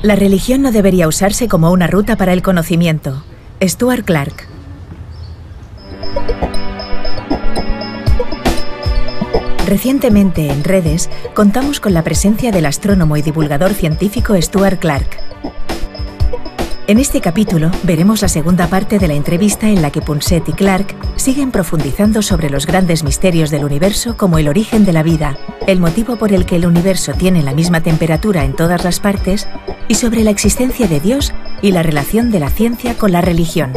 La religión no debería usarse como una ruta para el conocimiento. Stuart Clarke. Recientemente en redes contamos con la presencia del astrónomo y divulgador científico Stuart Clarke. En este capítulo veremos la segunda parte de la entrevista en la que Punset y Clarke siguen profundizando sobre los grandes misterios del universo como el origen de la vida, el motivo por el que el universo tiene la misma temperatura en todas las partes y sobre la existencia de Dios y la relación de la ciencia con la religión.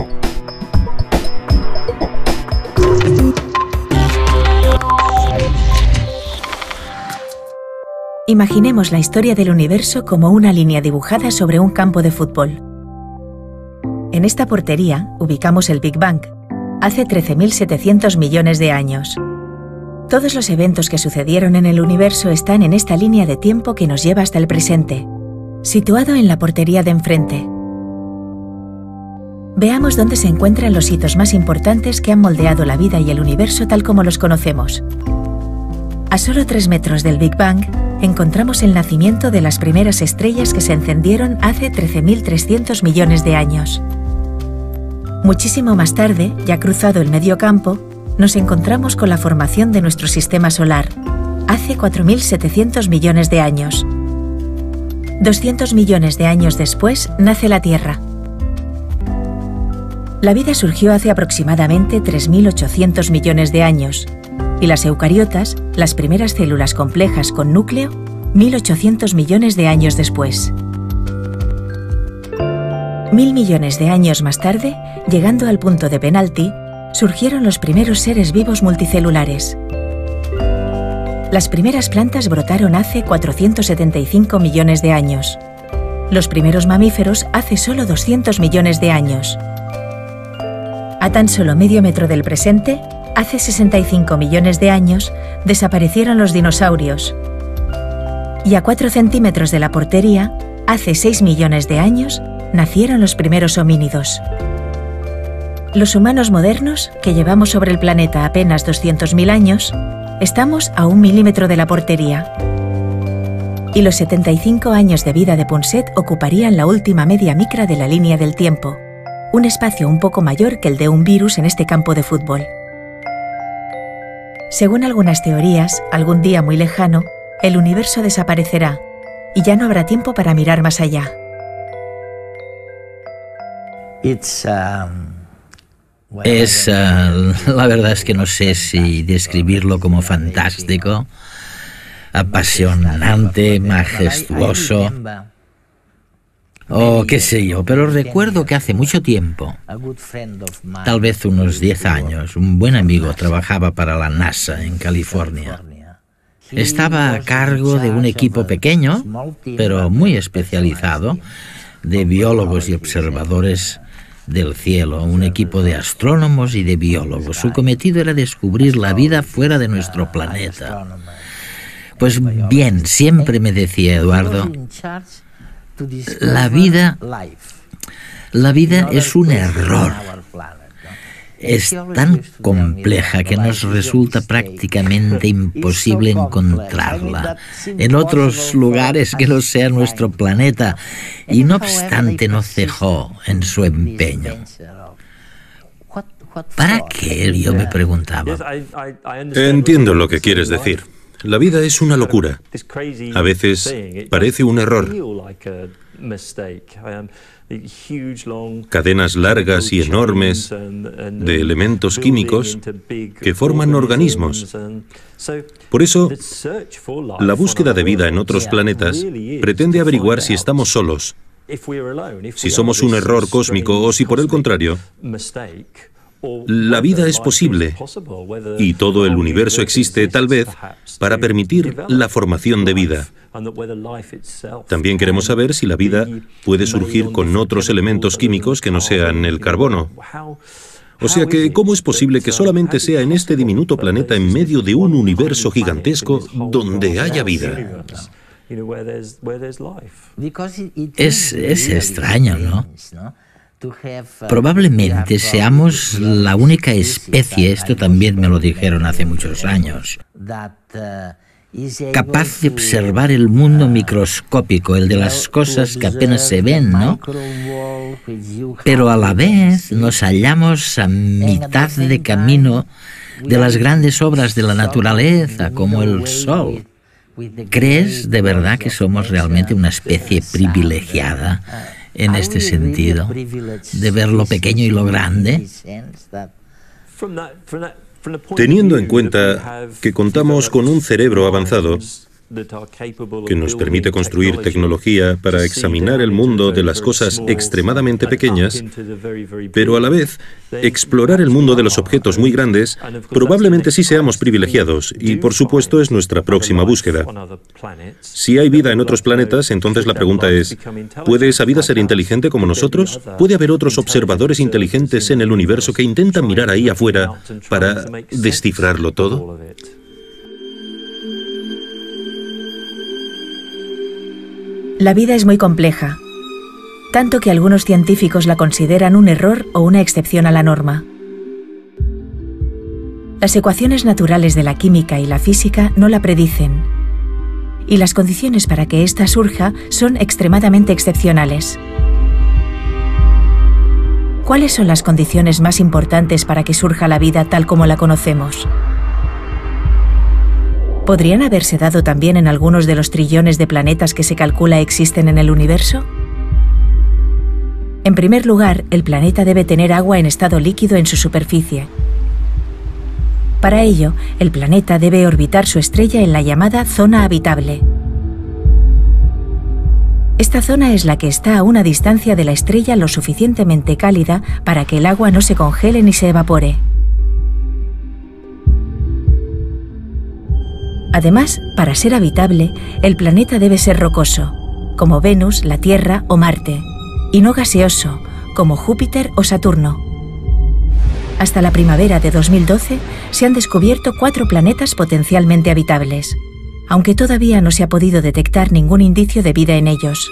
Imaginemos la historia del universo como una línea dibujada sobre un campo de fútbol. En esta portería ubicamos el Big Bang, hace 13.700 millones de años. Todos los eventos que sucedieron en el universo están en esta línea de tiempo que nos lleva hasta el presente, situado en la portería de enfrente. Veamos dónde se encuentran los hitos más importantes que han moldeado la vida y el universo tal como los conocemos. A solo 3 metros del Big Bang, encontramos el nacimiento de las primeras estrellas que se encendieron hace 13.300 millones de años. Muchísimo más tarde, ya cruzado el medio campo, nos encontramos con la formación de nuestro sistema solar, hace 4.700 millones de años. 200 millones de años después, nace la Tierra. La vida surgió hace aproximadamente 3.800 millones de años, y las eucariotas, las primeras células complejas con núcleo, 1.800 millones de años después. 1.000 millones de años más tarde, llegando al punto de penalti, surgieron los primeros seres vivos multicelulares. Las primeras plantas brotaron hace 475 millones de años. Los primeros mamíferos hace solo 200 millones de años. A tan solo medio metro del presente, hace 65 millones de años, desaparecieron los dinosaurios. Y a 4 centímetros de la portería, hace 6 millones de años, nacieron los primeros homínidos. Los humanos modernos, que llevamos sobre el planeta apenas 200.000 años, estamos a 1 milímetro de la portería. Y los 75 años de vida de Punset ocuparían la última media micra de la línea del tiempo, un espacio un poco mayor que el de un virus en este campo de fútbol. Según algunas teorías, algún día muy lejano, el universo desaparecerá y ya no habrá tiempo para mirar más allá. La verdad es que no sé si describirlo como fantástico, apasionante, majestuoso, o qué sé yo, pero recuerdo que hace mucho tiempo, tal vez unos 10 años, un buen amigo trabajaba para la NASA en California. Estaba a cargo de un equipo pequeño, pero muy especializado, de biólogos y observadores del cielo, un equipo de astrónomos y de biólogos. Su cometido era descubrir la vida fuera de nuestro planeta. Pues bien, siempre me decía Eduardo, la vida es un error. Es tan compleja que nos resulta prácticamente imposible encontrarla en otros lugares que no sea nuestro planeta, y no obstante no cejó en su empeño. ¿Para qué? Yo me preguntaba. Entiendo lo que quieres decir. La vida es una locura. A veces parece un error. Cadenas largas y enormes de elementos químicos que forman organismos. Por eso, la búsqueda de vida en otros planetas pretende averiguar si estamos solos, si somos un error cósmico o si, por el contrario, la vida es posible y todo el universo existe, tal vez, para permitir la formación de vida. También queremos saber si la vida puede surgir con otros elementos químicos que no sean el carbono. O sea que, ¿cómo es posible que solamente sea en este diminuto planeta en medio de un universo gigantesco donde haya vida? Es extraño, ¿no? Probablemente seamos la única especie, esto también me lo dijeron hace muchos años, capaz de observar el mundo microscópico, el de las cosas que apenas se ven, ¿no? Pero a la vez nos hallamos a mitad de camino de las grandes obras de la naturaleza, como el sol. ¿Crees de verdad que somos realmente una especie privilegiada en este sentido, de ver lo pequeño y lo grande? Teniendo en cuenta que contamos con un cerebro avanzado que nos permite construir tecnología para examinar el mundo de las cosas extremadamente pequeñas, pero a la vez explorar el mundo de los objetos muy grandes, probablemente sí seamos privilegiados y, por supuesto, es nuestra próxima búsqueda. Si hay vida en otros planetas, entonces la pregunta es, ¿puede esa vida ser inteligente como nosotros? ¿Puede haber otros observadores inteligentes en el universo que intentan mirar ahí afuera para descifrarlo todo? La vida es muy compleja, tanto que algunos científicos la consideran un error o una excepción a la norma. Las ecuaciones naturales de la química y la física no la predicen, y las condiciones para que ésta surja son extremadamente excepcionales. ¿Cuáles son las condiciones más importantes para que surja la vida tal como la conocemos? ¿Podrían haberse dado también en algunos de los trillones de planetas que se calcula existen en el universo? En primer lugar, el planeta debe tener agua en estado líquido en su superficie. Para ello, el planeta debe orbitar su estrella en la llamada zona habitable. Esta zona es la que está a una distancia de la estrella lo suficientemente cálida para que el agua no se congele ni se evapore. Además, para ser habitable, el planeta debe ser rocoso, como Venus, la Tierra o Marte, y no gaseoso, como Júpiter o Saturno. Hasta la primavera de 2012 se han descubierto 4 planetas potencialmente habitables, aunque todavía no se ha podido detectar ningún indicio de vida en ellos.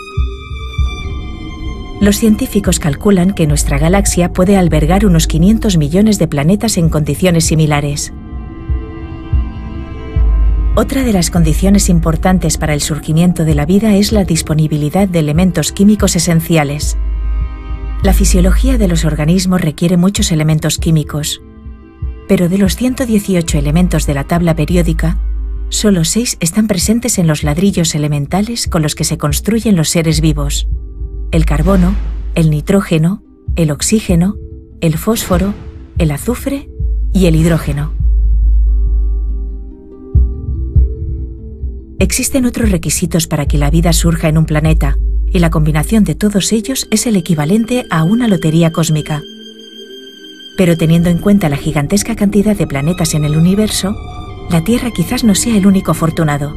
Los científicos calculan que nuestra galaxia puede albergar unos 500 millones de planetas en condiciones similares. Otra de las condiciones importantes para el surgimiento de la vida es la disponibilidad de elementos químicos esenciales. La fisiología de los organismos requiere muchos elementos químicos, pero de los 118 elementos de la tabla periódica, solo 6 están presentes en los ladrillos elementales con los que se construyen los seres vivos: el carbono, el nitrógeno, el oxígeno, el fósforo, el azufre y el hidrógeno. Existen otros requisitos para que la vida surja en un planeta, y la combinación de todos ellos es el equivalente a una lotería cósmica. Pero teniendo en cuenta la gigantesca cantidad de planetas en el universo, la Tierra quizás no sea el único afortunado.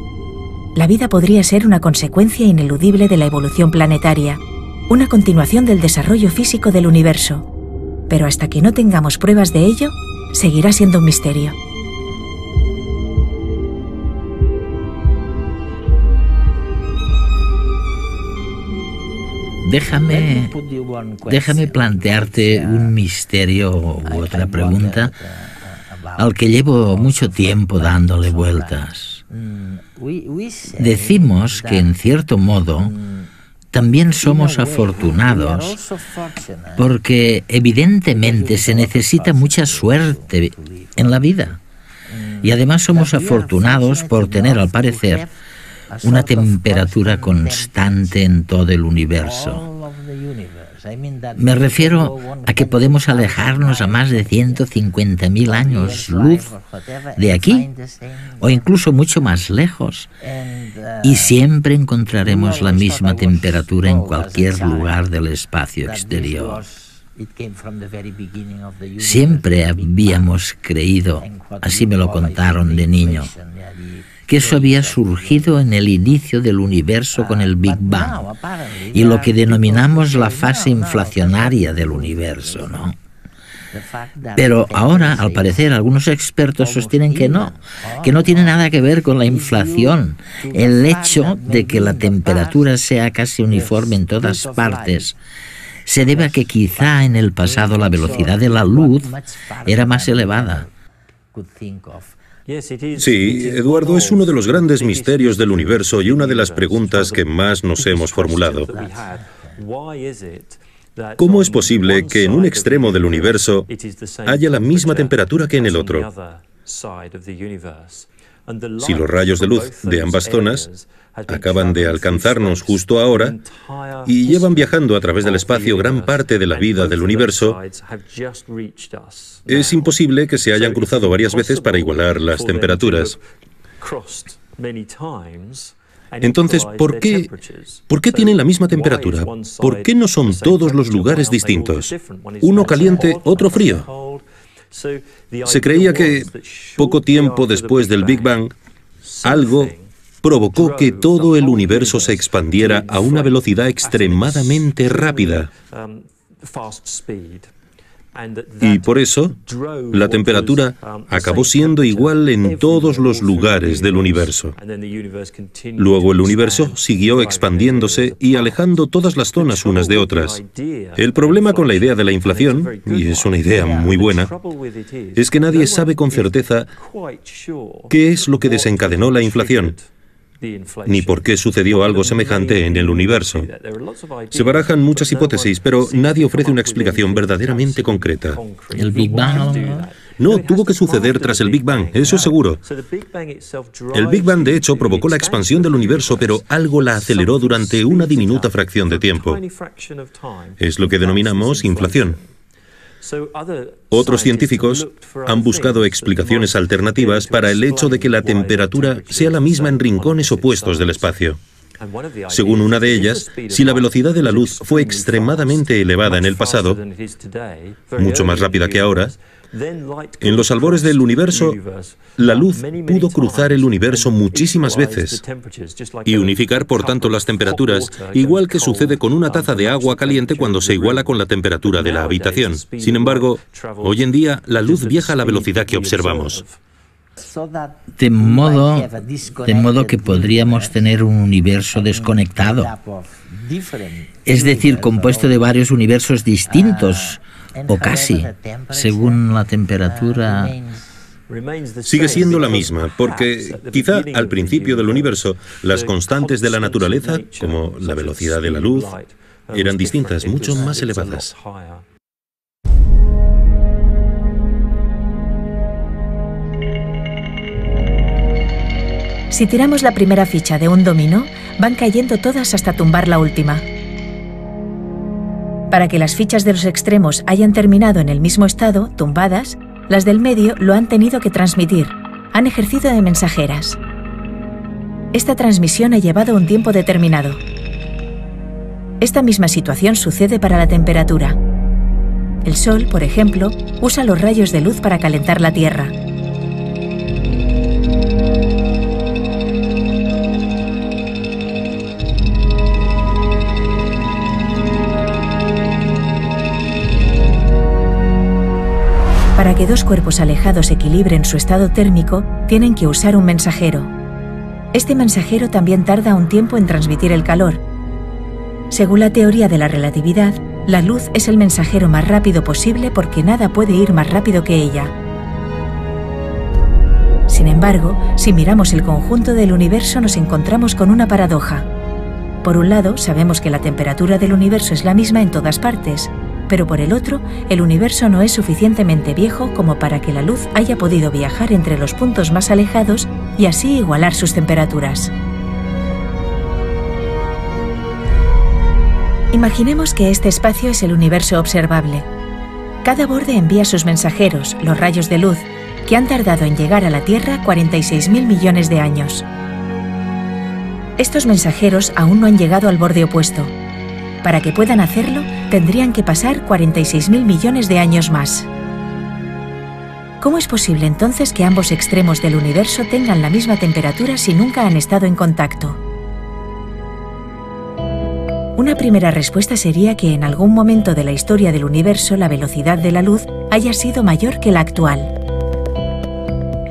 La vida podría ser una consecuencia ineludible de la evolución planetaria, una continuación del desarrollo físico del universo. Pero hasta que no tengamos pruebas de ello, seguirá siendo un misterio. Déjame plantearte un misterio u otra pregunta al que llevo mucho tiempo dándole vueltas. Decimos que, en cierto modo, también somos afortunados porque evidentemente se necesita mucha suerte en la vida. Y además somos afortunados por tener, al parecer, una temperatura constante en todo el universo. Me refiero a que podemos alejarnos a más de 150.000 años luz de aquí, o incluso mucho más lejos, y siempre encontraremos la misma temperatura en cualquier lugar del espacio exterior. Siempre habíamos creído, así me lo contaron de niño, que eso había surgido en el inicio del universo con el Big Bang y lo que denominamos la fase inflacionaria del universo, ¿no? Pero ahora, al parecer, algunos expertos sostienen que no tiene nada que ver con la inflación. El hecho de que la temperatura sea casi uniforme en todas partes se debe a que quizá en el pasado la velocidad de la luz era más elevada. Sí, Eduardo, es uno de los grandes misterios del universo y una de las preguntas que más nos hemos formulado. ¿Cómo es posible que en un extremo del universo haya la misma temperatura que en el otro? Si los rayos de luz de ambas zonas acaban de alcanzarnos justo ahora y llevan viajando a través del espacio gran parte de la vida del universo, es imposible que se hayan cruzado varias veces para igualar las temperaturas. Entonces, ¿por qué tienen la misma temperatura? ¿Por qué no son todos los lugares distintos? Uno caliente, otro frío. Se creía que, poco tiempo después del Big Bang, algo provocó que todo el universo se expandiera a una velocidad extremadamente rápida. Y por eso, la temperatura acabó siendo igual en todos los lugares del universo. Luego el universo siguió expandiéndose y alejando todas las zonas unas de otras. El problema con la idea de la inflación, y es una idea muy buena, es que nadie sabe con certeza qué es lo que desencadenó la inflación, ni por qué sucedió algo semejante en el universo. Se barajan muchas hipótesis, pero nadie ofrece una explicación verdaderamente concreta. ¿El Big Bang? No, tuvo que suceder tras el Big Bang, eso es seguro. El Big Bang, de hecho, provocó la expansión del universo, pero algo la aceleró durante una diminuta fracción de tiempo. Es lo que denominamos inflación. Otros científicos han buscado explicaciones alternativas para el hecho de que la temperatura sea la misma en rincones opuestos del espacio. Según una de ellas, si la velocidad de la luz fue extremadamente elevada en el pasado, mucho más rápida que ahora, en los albores del universo, la luz pudo cruzar el universo muchísimas veces y unificar, por tanto, las temperaturas, igual que sucede con una taza de agua caliente cuando se iguala con la temperatura de la habitación. Sin embargo, hoy en día, la luz viaja a la velocidad que observamos. De modo que podríamos tener un universo desconectado, es decir, compuesto de varios universos distintos, o casi, según la temperatura. Sigue siendo la misma, porque quizá al principio del universo las constantes de la naturaleza, como la velocidad de la luz, eran distintas, mucho más elevadas. Si tiramos la primera ficha de un dominó, van cayendo todas hasta tumbar la última. Para que las fichas de los extremos hayan terminado en el mismo estado, tumbadas, las del medio lo han tenido que transmitir, han ejercido de mensajeras. Esta transmisión ha llevado un tiempo determinado. Esta misma situación sucede para la temperatura. El Sol, por ejemplo, usa los rayos de luz para calentar la Tierra. Para que dos cuerpos alejados equilibren su estado térmico, tienen que usar un mensajero. Este mensajero también tarda un tiempo en transmitir el calor. Según la teoría de la relatividad, la luz es el mensajero más rápido posible porque nada puede ir más rápido que ella. Sin embargo, si miramos el conjunto del universo nos encontramos con una paradoja. Por un lado, sabemos que la temperatura del universo es la misma en todas partes, pero por el otro, el universo no es suficientemente viejo como para que la luz haya podido viajar entre los puntos más alejados y así igualar sus temperaturas. Imaginemos que este espacio es el universo observable. Cada borde envía sus mensajeros, los rayos de luz, que han tardado en llegar a la Tierra 46.000 millones de años. Estos mensajeros aún no han llegado al borde opuesto. Para que puedan hacerlo, tendrían que pasar 46.000 millones de años más. ¿Cómo es posible entonces que ambos extremos del universo tengan la misma temperatura si nunca han estado en contacto? Una primera respuesta sería que en algún momento de la historia del universo la velocidad de la luz haya sido mayor que la actual.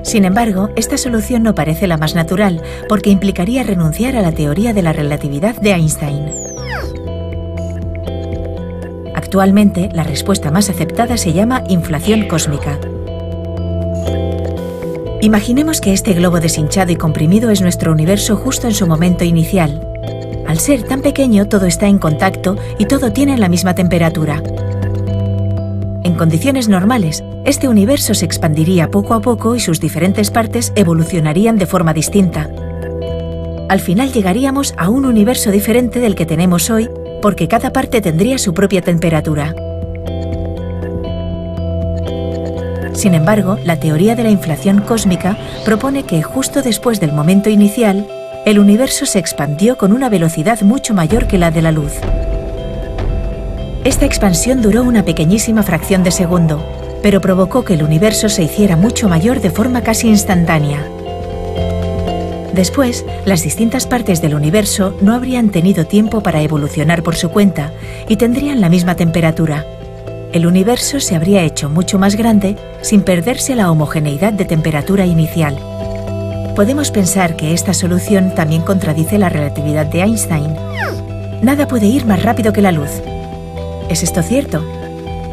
Sin embargo, esta solución no parece la más natural, porque implicaría renunciar a la teoría de la relatividad de Einstein. Actualmente, la respuesta más aceptada se llama inflación cósmica. Imaginemos que este globo deshinchado y comprimido es nuestro universo justo en su momento inicial. Al ser tan pequeño, todo está en contacto y todo tiene la misma temperatura. En condiciones normales, este universo se expandiría poco a poco y sus diferentes partes evolucionarían de forma distinta. Al final llegaríamos a un universo diferente del que tenemos hoy, porque cada parte tendría su propia temperatura. Sin embargo, la teoría de la inflación cósmica propone que justo después del momento inicial, el universo se expandió con una velocidad mucho mayor que la de la luz. Esta expansión duró una pequeñísima fracción de segundo, pero provocó que el universo se hiciera mucho mayor de forma casi instantánea. Después, las distintas partes del universo no habrían tenido tiempo para evolucionar por su cuenta y tendrían la misma temperatura. El universo se habría hecho mucho más grande sin perderse la homogeneidad de temperatura inicial. Podemos pensar que esta solución también contradice la relatividad de Einstein. Nada puede ir más rápido que la luz. ¿Es esto cierto?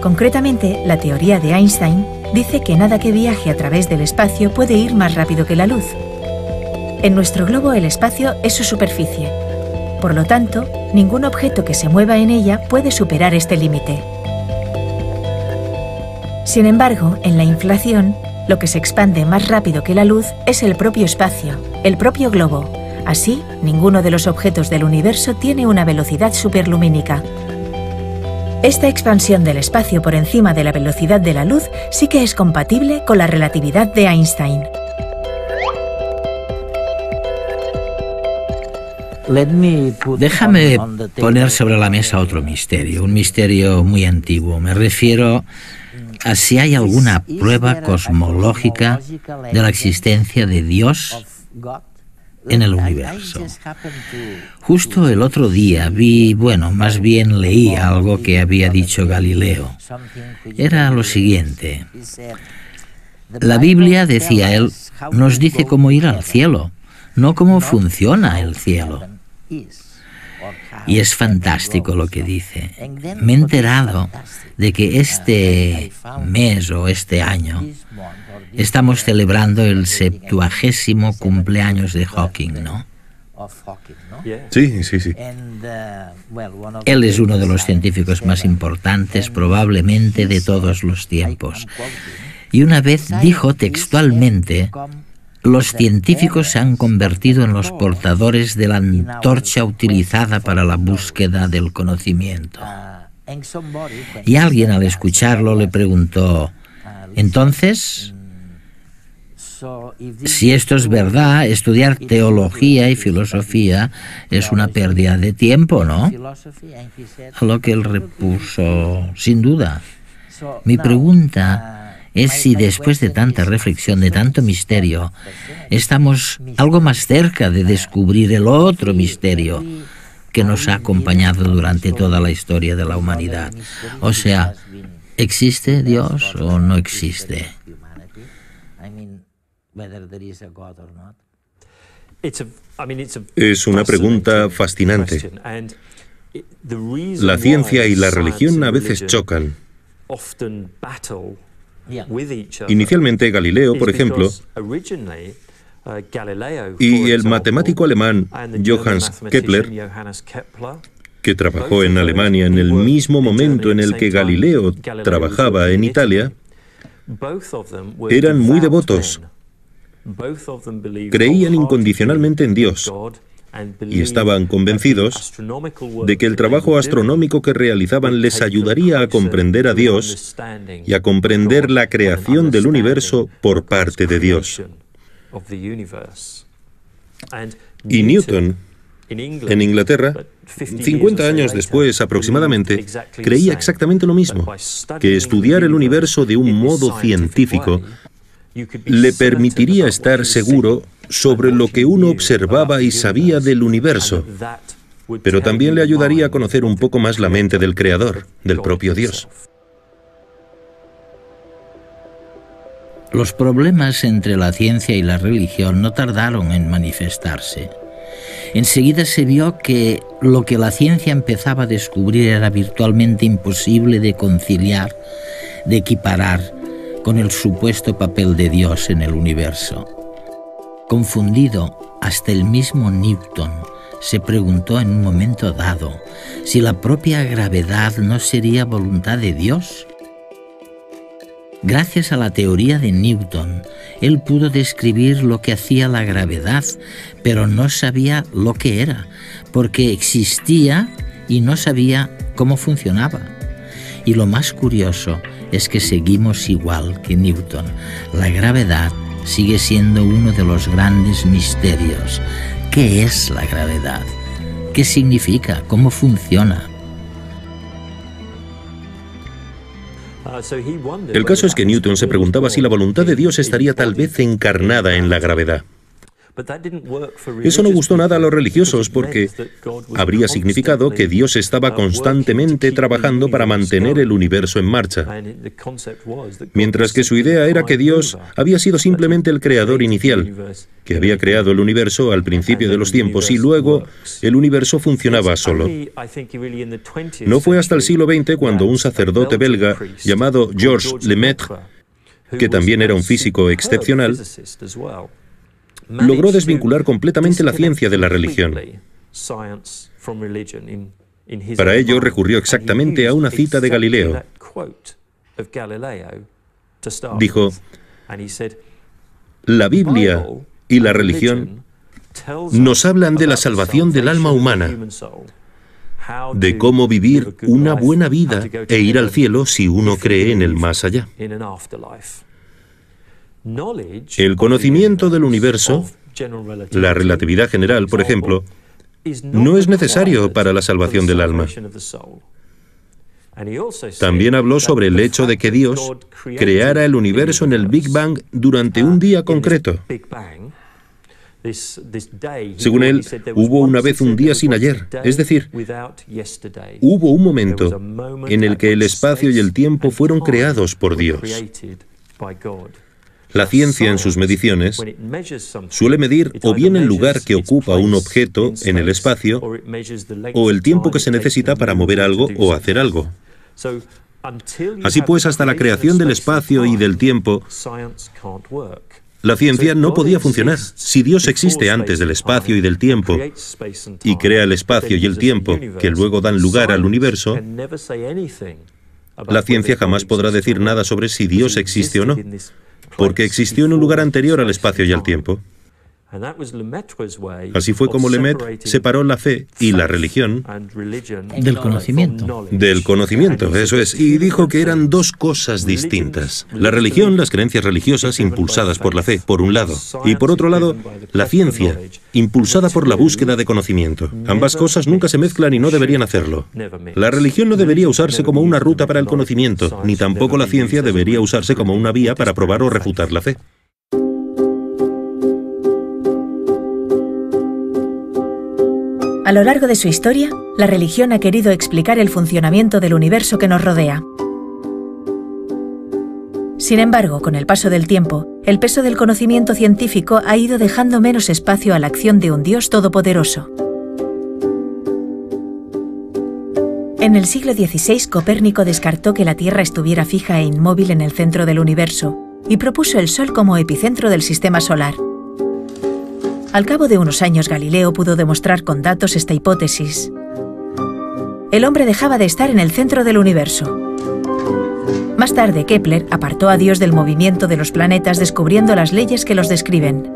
Concretamente, la teoría de Einstein dice que nada que viaje a través del espacio puede ir más rápido que la luz. En nuestro globo, el espacio es su superficie. Por lo tanto, ningún objeto que se mueva en ella puede superar este límite. Sin embargo, en la inflación, lo que se expande más rápido que la luz es el propio espacio, el propio globo. Así, ninguno de los objetos del universo tiene una velocidad superlumínica. Esta expansión del espacio por encima de la velocidad de la luz sí que es compatible con la relatividad de Einstein. Déjame poner sobre la mesa otro misterio, un misterio muy antiguo. Me refiero a si hay alguna prueba cosmológica de la existencia de Dios en el universo. Justo el otro día más bien leí algo que había dicho Galileo. Era lo siguiente. La Biblia, decía él, nos dice cómo ir al cielo, no cómo funciona el cielo. Y es fantástico lo que dice. Me he enterado de que este mes o este año estamos celebrando el 70º cumpleaños de Hawking, ¿no? Sí. Él es uno de los científicos más importantes probablemente de todos los tiempos. Y una vez dijo textualmente: los científicos se han convertido en los portadores de la antorcha utilizada para la búsqueda del conocimiento. Y alguien al escucharlo le preguntó: entonces, si esto es verdad, estudiar teología y filosofía es una pérdida de tiempo, ¿no? A lo que él repuso: sin duda. Mi pregunta es si después de tanta reflexión, de tanto misterio, estamos algo más cerca de descubrir el otro misterio que nos ha acompañado durante toda la historia de la humanidad. O sea, ¿existe Dios o no existe? Es una pregunta fascinante. La ciencia y la religión a veces chocan. Inicialmente Galileo, por ejemplo, y el matemático alemán Johannes Kepler, que trabajó en Alemania en el mismo momento en el que Galileo trabajaba en Italia, eran muy devotos. Creían incondicionalmente en Dios y estaban convencidos de que el trabajo astronómico que realizaban les ayudaría a comprender a Dios y a comprender la creación del universo por parte de Dios. Y Newton, en Inglaterra, 50 años después aproximadamente, creía exactamente lo mismo, que estudiar el universo de un modo científico le permitiría estar seguro sobre lo que uno observaba y sabía del universo, pero también le ayudaría a conocer un poco más la mente del Creador, del propio Dios. Los problemas entre la ciencia y la religión no tardaron en manifestarse. Enseguida se vio que lo que la ciencia empezaba a descubrir era virtualmente imposible de conciliar, de equiparar con el supuesto papel de Dios en el universo. Confundido, hasta el mismo Newton se preguntó en un momento dado si la propia gravedad no sería voluntad de Dios. Gracias a la teoría de Newton, él pudo describir lo que hacía la gravedad, pero no sabía lo que era, porque existía y no sabía cómo funcionaba. Y lo más curioso es que seguimos igual que Newton. La gravedad sigue siendo uno de los grandes misterios. ¿Qué es la gravedad? ¿Qué significa? ¿Cómo funciona? El caso es que Newton se preguntaba si la voluntad de Dios estaría tal vez encarnada en la gravedad. Eso no gustó nada a los religiosos porque habría significado que Dios estaba constantemente trabajando para mantener el universo en marcha, mientras que su idea era que Dios había sido simplemente el creador inicial, que había creado el universo al principio de los tiempos y luego el universo funcionaba solo. No fue hasta el siglo XX cuando un sacerdote belga llamado Georges Lemaitre, que también era un físico excepcional, logró desvincular completamente la ciencia de la religión. Para ello recurrió exactamente a una cita de Galileo. Dijo: la Biblia y la religión nos hablan de la salvación del alma humana, de cómo vivir una buena vida e ir al cielo si uno cree en el más allá. El conocimiento del universo, la relatividad general, por ejemplo, no es necesario para la salvación del alma. También habló sobre el hecho de que Dios creara el universo en el Big Bang durante un día concreto. Según él, hubo una vez un día sin ayer, es decir, hubo un momento en el que el espacio y el tiempo fueron creados por Dios. La ciencia en sus mediciones suele medir o bien el lugar que ocupa un objeto en el espacio o el tiempo que se necesita para mover algo o hacer algo. Así pues, hasta la creación del espacio y del tiempo, la ciencia no podía funcionar. Si Dios existe antes del espacio y del tiempo y crea el espacio y el tiempo que luego dan lugar al universo, la ciencia jamás podrá decir nada sobre si Dios existe o no, porque existió en un lugar anterior al espacio y al tiempo. Así fue como Lemaitre separó la fe y la religión del conocimiento. Del conocimiento, eso es, y dijo que eran dos cosas distintas. La religión, las creencias religiosas impulsadas por la fe, por un lado, y por otro lado, la ciencia, impulsada por la búsqueda de conocimiento. Ambas cosas nunca se mezclan y no deberían hacerlo. La religión no debería usarse como una ruta para el conocimiento, ni tampoco la ciencia debería usarse como una vía para probar o refutar la fe. A lo largo de su historia, la religión ha querido explicar el funcionamiento del universo que nos rodea. Sin embargo, con el paso del tiempo, el peso del conocimiento científico ha ido dejando menos espacio a la acción de un Dios todopoderoso. En el siglo XVI, Copérnico descartó que la Tierra estuviera fija e inmóvil en el centro del universo y propuso el Sol como epicentro del sistema solar. Al cabo de unos años, Galileo pudo demostrar con datos esta hipótesis. El hombre dejaba de estar en el centro del universo. Más tarde, Kepler apartó a Dios del movimiento de los planetas, descubriendo las leyes que los describen.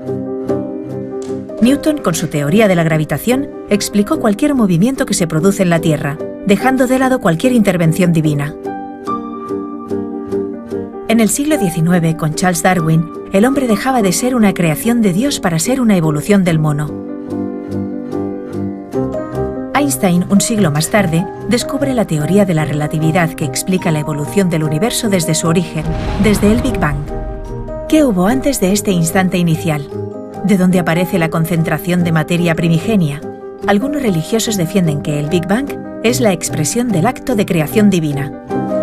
Newton, con su teoría de la gravitación, explicó cualquier movimiento que se produce en la Tierra, dejando de lado cualquier intervención divina. En el siglo XIX, con Charles Darwin, el hombre dejaba de ser una creación de Dios para ser una evolución del mono. Einstein, un siglo más tarde, descubre la teoría de la relatividad que explica la evolución del universo desde su origen, desde el Big Bang. ¿Qué hubo antes de este instante inicial? ¿De dónde aparece la concentración de materia primigenia? Algunos religiosos defienden que el Big Bang es la expresión del acto de creación divina.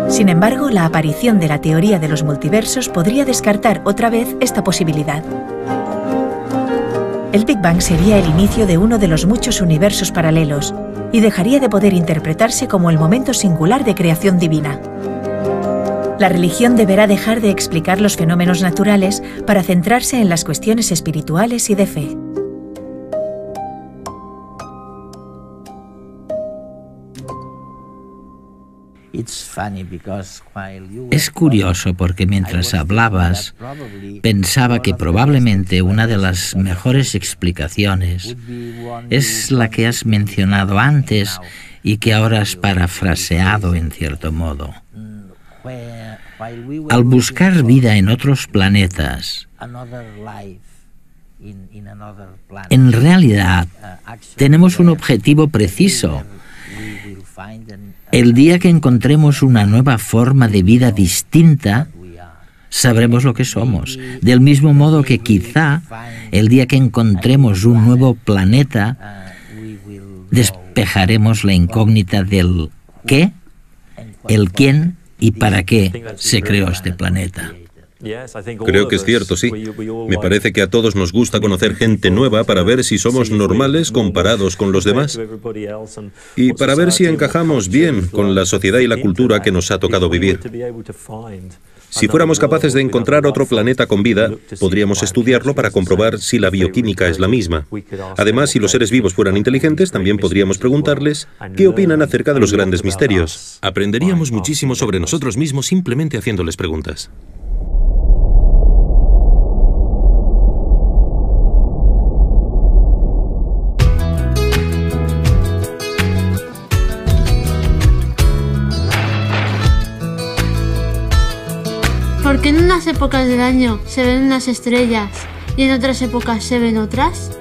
Sin embargo, la aparición de la teoría de los multiversos podría descartar otra vez esta posibilidad. el Big Bang sería el inicio de uno de los muchos universos paralelos y dejaría de poder interpretarse como el momento singular de creación divina. La religión deberá dejar de explicar los fenómenos naturales para centrarse en las cuestiones espirituales y de fe. Es curioso porque mientras hablabas pensaba que probablemente una de las mejores explicaciones es la que has mencionado antes y que ahora has parafraseado en cierto modo. Al buscar vida en otros planetas, en realidad tenemos un objetivo preciso. El día que encontremos una nueva forma de vida distinta, sabremos lo que somos. Del mismo modo que quizá el día que encontremos un nuevo planeta, despejaremos la incógnita del qué, el quién y para qué se creó este planeta. Creo que es cierto, sí. Me parece que a todos nos gusta conocer gente nueva para ver si somos normales comparados con los demás y para ver si encajamos bien con la sociedad y la cultura que nos ha tocado vivir. Si fuéramos capaces de encontrar otro planeta con vida, podríamos estudiarlo para comprobar si la bioquímica es la misma. Además, si los seres vivos fueran inteligentes, también podríamos preguntarles qué opinan acerca de los grandes misterios. Aprenderíamos muchísimo sobre nosotros mismos simplemente haciéndoles preguntas. ¿Por qué en unas épocas del año se ven unas estrellas y en otras épocas se ven otras?